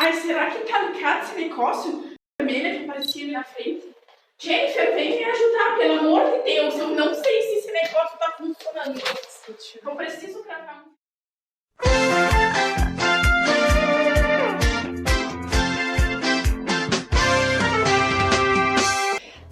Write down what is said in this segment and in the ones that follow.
Ai, será que tá ligado esse negócio? Vermelha que aparecia ali na frente. Jennifer, vem me ajudar, pelo amor de Deus. Eu não sei se esse negócio tá funcionando. Eu preciso gravar um...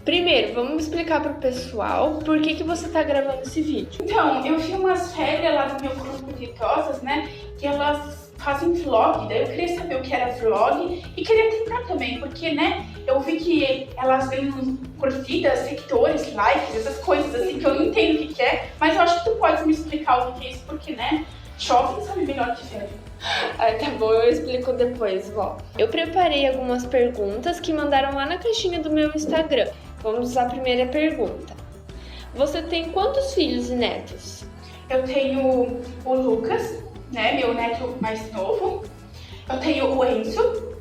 Primeiro, vamos explicar pro pessoal por que você tá gravando esse vídeo. Então, eu vi umas velhas lá do meu grupo de idosas, né? Que elas fazem vlog. Daí eu queria saber o que era vlog e queria tentar também, porque, né? Eu vi que elas ganham curtidas, seguidores, likes, essas coisas assim que eu não entendo o que é. Mas eu acho que tu pode me explicar o que é isso, porque, né? Jovem sabe melhor que velho. Tá bom, eu explico depois, vó. Eu preparei algumas perguntas que mandaram lá na caixinha do meu Instagram. Vamos à primeira pergunta. Você tem quantos filhos e netos? Eu tenho o Lucas, né, meu neto mais novo. Eu tenho o Enzo.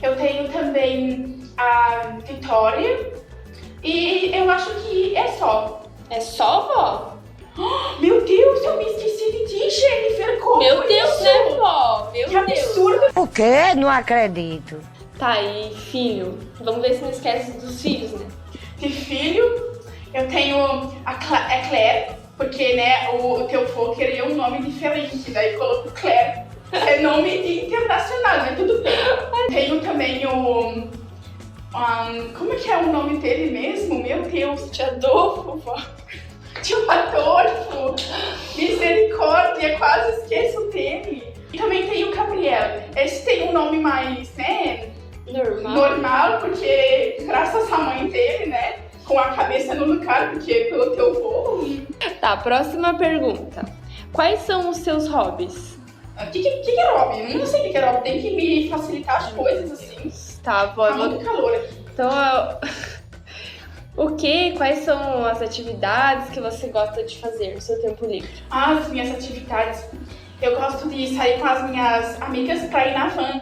Eu tenho também a Vitória. E eu acho que é só. É só, vó? Meu Deus, eu me esqueci de ti, Jennifer. Como Meu Deus, isso? né, vó? Meu Que Deus. absurdo. O quê? Não acredito. Tá, e filho? Vamos ver se não esquece dos filhos, né? De filho, eu tenho a Claire, porque, né, o teu vô queria um nome diferente, daí colocou Claire. É nome internacional, né? Tudo bem. Tenho também o... como é que é o nome dele mesmo? Meu Deus. Tio Adolfo, vó. Tio Adolfo. Misericórdia, quase esqueço dele. E também tem o Gabriel. Esse tem um nome mais, né? Normal, porque graças à mãe dele, né? Com a cabeça no lugar, porque pelo teu vô. Tá, próxima pergunta. Quais são os seus hobbies? O que é hobby? Eu não sei o que é hobby. Tem que me facilitar as coisas assim. Tá, vó. Tá muito calor aqui. Então, quais são as atividades que você gosta de fazer no seu tempo livre? As minhas atividades. Eu gosto de sair com as minhas amigas pra ir na van.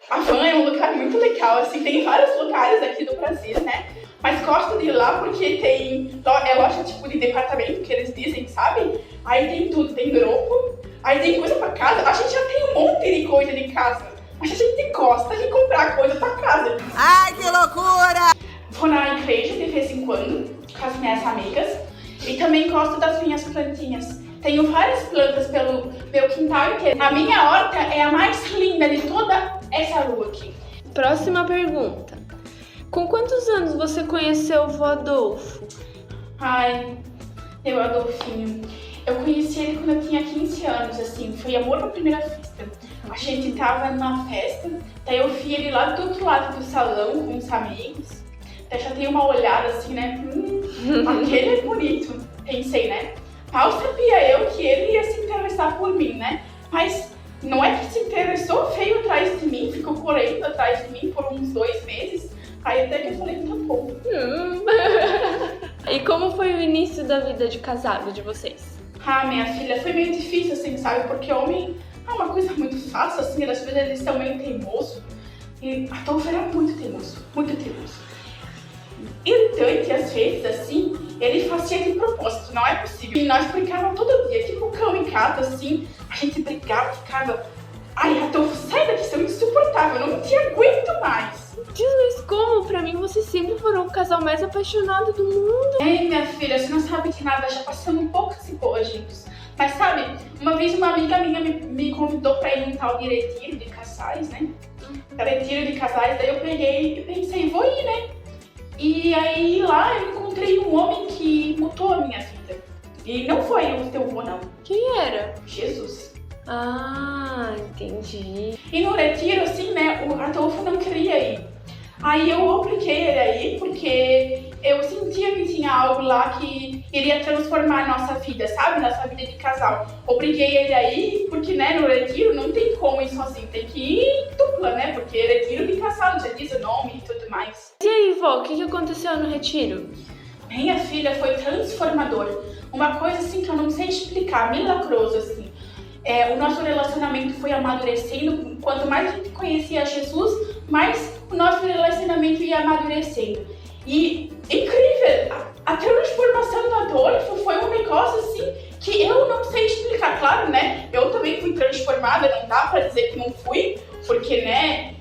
A van é um lugar muito legal, assim, tem vários lugares aqui do Brasil, né? Mas gosto de ir lá porque tem loja tipo de departamento que eles dizem, sabe? Aí tem tudo, tem grupo, aí tem coisa pra casa. A gente já tem um monte de coisa de casa, mas a gente gosta de comprar coisa pra casa. Ai, que loucura! Vou na igreja de vez em quando com as minhas amigas e também gosto das minhas plantinhas. Tenho várias plantas pelo meu quintal inteiro. A minha horta é a mais linda de toda essa rua aqui. Próxima pergunta. Com quantos anos você conheceu o vô Adolfo? Ai, meu Adolfinho. Eu conheci ele quando eu tinha 15 anos, assim. Foi amor à primeira vista. A gente tava numa festa, daí eu vi ele lá do outro lado do salão com os amigos. Daí já dei uma olhada assim, né? Aquele é bonito. Pensei, né? Mal sabia eu que ele ia se interessar por mim, né? Mas não é que se interessou, veio atrás de mim, ficou correndo atrás de mim por uns 2 meses. Aí até que eu falei, tá bom. E como foi o início da vida de casado de vocês? Ah, minha filha, foi meio difícil, assim, sabe? Porque homem é uma coisa muito fácil, assim, às vezes eles são meio teimosos. E Adolfo era muito teimoso, muito teimoso. Irritante, às vezes, assim, ele fazia de propósito, não é possível. E nós brincávamos todo dia, tipo cão em casa, assim, a gente brigava, ficava... Ai, Adolfo, sai daqui, você é insuportável, eu não te aguento mais. Deus, mas como? Pra mim, vocês sempre foram o casal mais apaixonado do mundo. Ei, minha filha, você não sabe de nada, já passamos poucas e boas juntos. Mas sabe, uma vez uma amiga minha me convidou pra ir num tal de retiro de casais, né? Retiro de casais, daí eu peguei e pensei, vou ir, né? E aí lá eu encontrei um homem que mudou a minha vida. E não foi o teu vô, não. Quem era? Jesus. Ah, entendi. E no retiro, assim, né, o Adolfo não queria ir. Aí eu obriguei ele a ir porque eu sentia que tinha algo lá que iria transformar a nossa vida, sabe? Nossa vida de casal. Obriguei ele a ir porque, né, no retiro não tem como ir sozinho, tem que ir dupla, né? Porque retiro de casal, já diz o nome e tudo mais. E aí, vó, o que aconteceu no retiro? Minha filha, foi transformador. Uma coisa assim que eu não sei explicar, milagroso assim. O nosso relacionamento foi amadurecendo. Quanto mais a gente conhecia Jesus, mais o nosso relacionamento ia amadurecendo. E incrível, a transformação do Adolfo foi um negócio assim que eu não sei explicar. Claro, né? Eu também fui transformada, não dá pra dizer que não fui. Porque, né,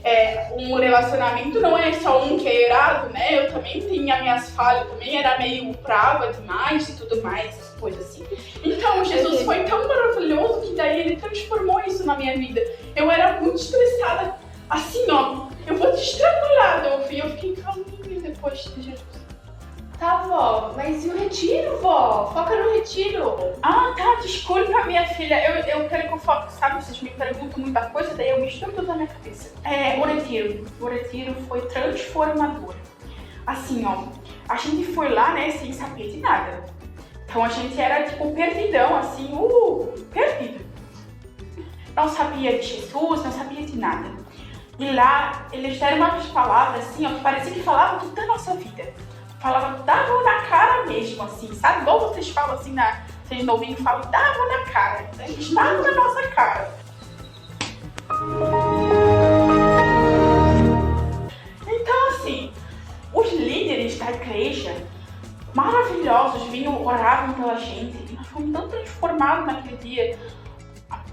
um relacionamento não é só um que é errado, né? Eu também tinha minhas falhas, eu também era meio brava demais e tudo mais, essas coisas assim. Então, Jesus foi tão maravilhoso que daí ele transformou isso na minha vida. Eu era muito estressada, assim, ó, eu vou te estrangular, eu fiquei calminha depois de Jesus. Tá, vó, mas e o retiro, vó? Foca no retiro. Ah, tá, desculpa, minha filha. Eu quero que eu foque, sabe? Vocês me perguntam muita coisa, daí eu misturo tudo na minha cabeça. O retiro foi transformador. Assim, ó, a gente foi lá, né, sem saber de nada. Então a gente era, tipo, perdidão, assim, perdido. Não sabia de Jesus, não sabia de nada. E lá, eles deram umas palavras, assim, ó, que parecia que falavam tudo da nossa vida. Falava, davam na cara mesmo, assim, sabe? Igual vocês falam assim, vocês novinhos falam, davam na cara. Eles davam na nossa cara. Então, assim, os líderes da igreja, maravilhosos, vinham, oravam pela gente. E nós fomos tão transformados naquele dia.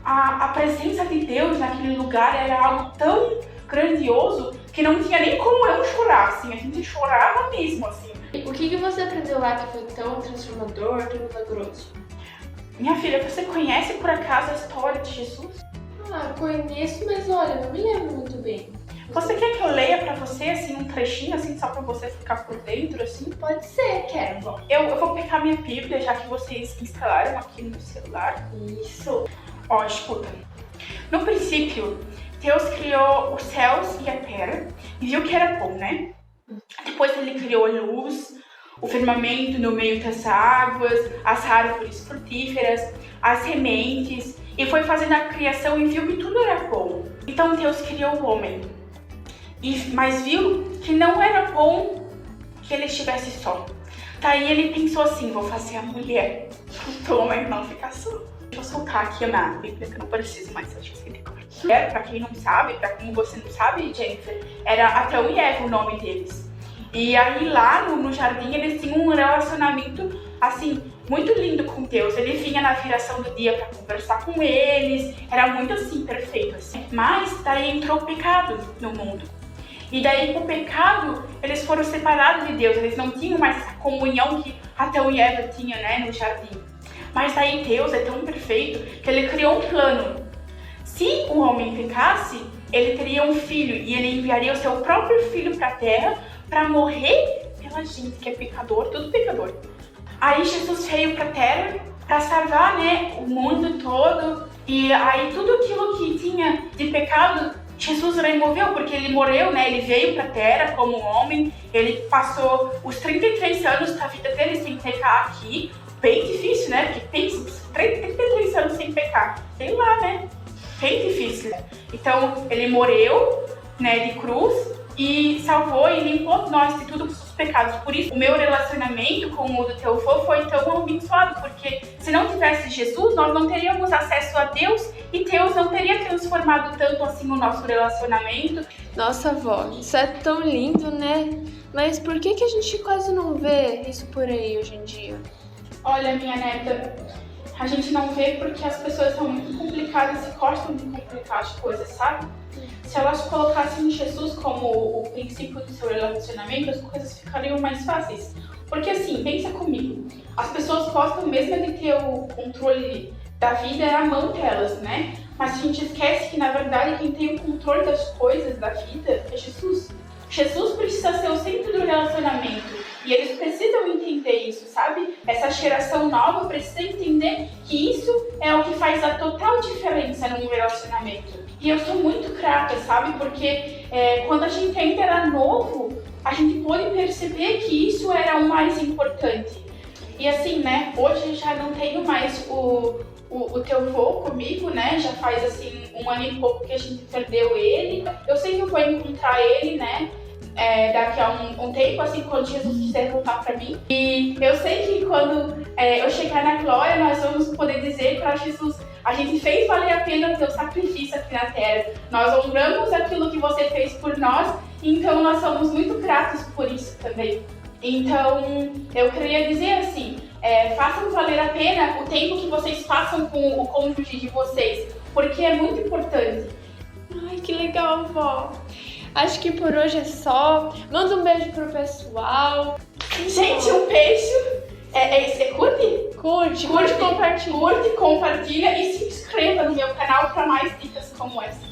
A presença de Deus naquele lugar era algo tão grandioso que não tinha nem como não chorar, assim. A gente chorava mesmo, assim. O que você aprendeu lá que foi tão transformador, tão milagroso? Minha filha, você conhece por acaso a história de Jesus? Ah, conheço, mas olha, não me lembro muito bem. Você quer que eu leia pra você, assim, um trechinho, assim, só pra você ficar por dentro, assim? Pode ser, quero. Bom, eu vou pegar minha Bíblia, já que vocês instalaram aqui no celular. Isso. Ó, escuta. No princípio, Deus criou os céus e a terra e viu que era bom, né? Depois ele criou a luz, o firmamento no meio das águas, as árvores frutíferas, as sementes, e foi fazendo a criação e viu que tudo era bom. Então Deus criou o homem, mas viu que não era bom que ele estivesse só. Daí ele pensou assim, vou fazer a mulher pro homem não ficar só. Deixa eu soltar aqui na Bíblia, que eu não preciso mais, acho que você pra quem não sabe, pra quem você não sabe, Jennifer, era Adão e Eva o nome deles. E aí lá no jardim eles tinham um relacionamento, assim, muito lindo com Deus. Ele vinha na viração do dia pra conversar com eles, era muito assim, perfeito assim. Mas daí entrou o pecado no mundo. E daí com o pecado eles foram separados de Deus, eles não tinham mais essa comunhão que Adão e Eva tinham, né, no jardim. Mas daí Deus é tão perfeito que ele criou um plano. Se o homem pecasse, ele teria um filho e ele enviaria o seu próprio filho para a terra para morrer pela gente que é pecador, tudo pecador. Aí Jesus veio para a terra para salvar, né, o mundo todo. E aí tudo aquilo que tinha de pecado, Jesus removeu, porque ele morreu, né, ele veio para a terra como homem. Ele passou os 33 anos da vida dele sem pecar aqui. Bem difícil, né, porque pensa, 33 anos sem pecar, sei lá, né. Bem difícil. Então, ele morreu, né, de cruz e salvou e limpou nós de todos os pecados. Por isso, o meu relacionamento com o do teu avô foi tão abençoado, porque se não tivesse Jesus, nós não teríamos acesso a Deus e Deus não teria transformado tanto assim o nosso relacionamento. Nossa, avó, isso é tão lindo, né? Mas por que a gente quase não vê isso por aí hoje em dia? Olha, minha neta, a gente não vê porque as pessoas são muito complicadas e gostam de complicar as coisas, sabe? Se elas colocassem Jesus como o princípio do seu relacionamento, as coisas ficariam mais fáceis. Porque assim, pensa comigo, as pessoas gostam mesmo de ter o controle da vida na mão delas, né? Mas a gente esquece que, na verdade, quem tem o controle das coisas da vida é Jesus. Jesus precisa ser o centro do relacionamento. E eles precisam entender isso, sabe? Essa geração nova precisa entender que isso é o que faz a total diferença num relacionamento. E eu sou muito grata, sabe? Porque quando a gente ainda era novo, a gente pôde perceber que isso era o mais importante. E assim, né? Hoje eu já não tenho mais o teu avô comigo, né? Já faz assim 1 ano e pouco que a gente perdeu ele. Eu sei que eu vou encontrar ele, né? Daqui a um tempo, assim, quando Jesus quiser voltar pra mim. E eu sei que quando eu chegar na glória, nós vamos poder dizer para Jesus: a gente fez valer a pena o teu sacrifício aqui na terra. Nós honramos aquilo que você fez por nós, então nós somos muito gratos por isso também. Então, eu queria dizer assim, façam valer a pena o tempo que vocês passam com o cônjuge de vocês, porque é muito importante. Ai, que legal, vó. Acho que por hoje é só. Manda um beijo pro pessoal. Gente, um beijo. Curte? Curte, compartilha. Curte, compartilha e se inscreva no meu canal para mais dicas como essa.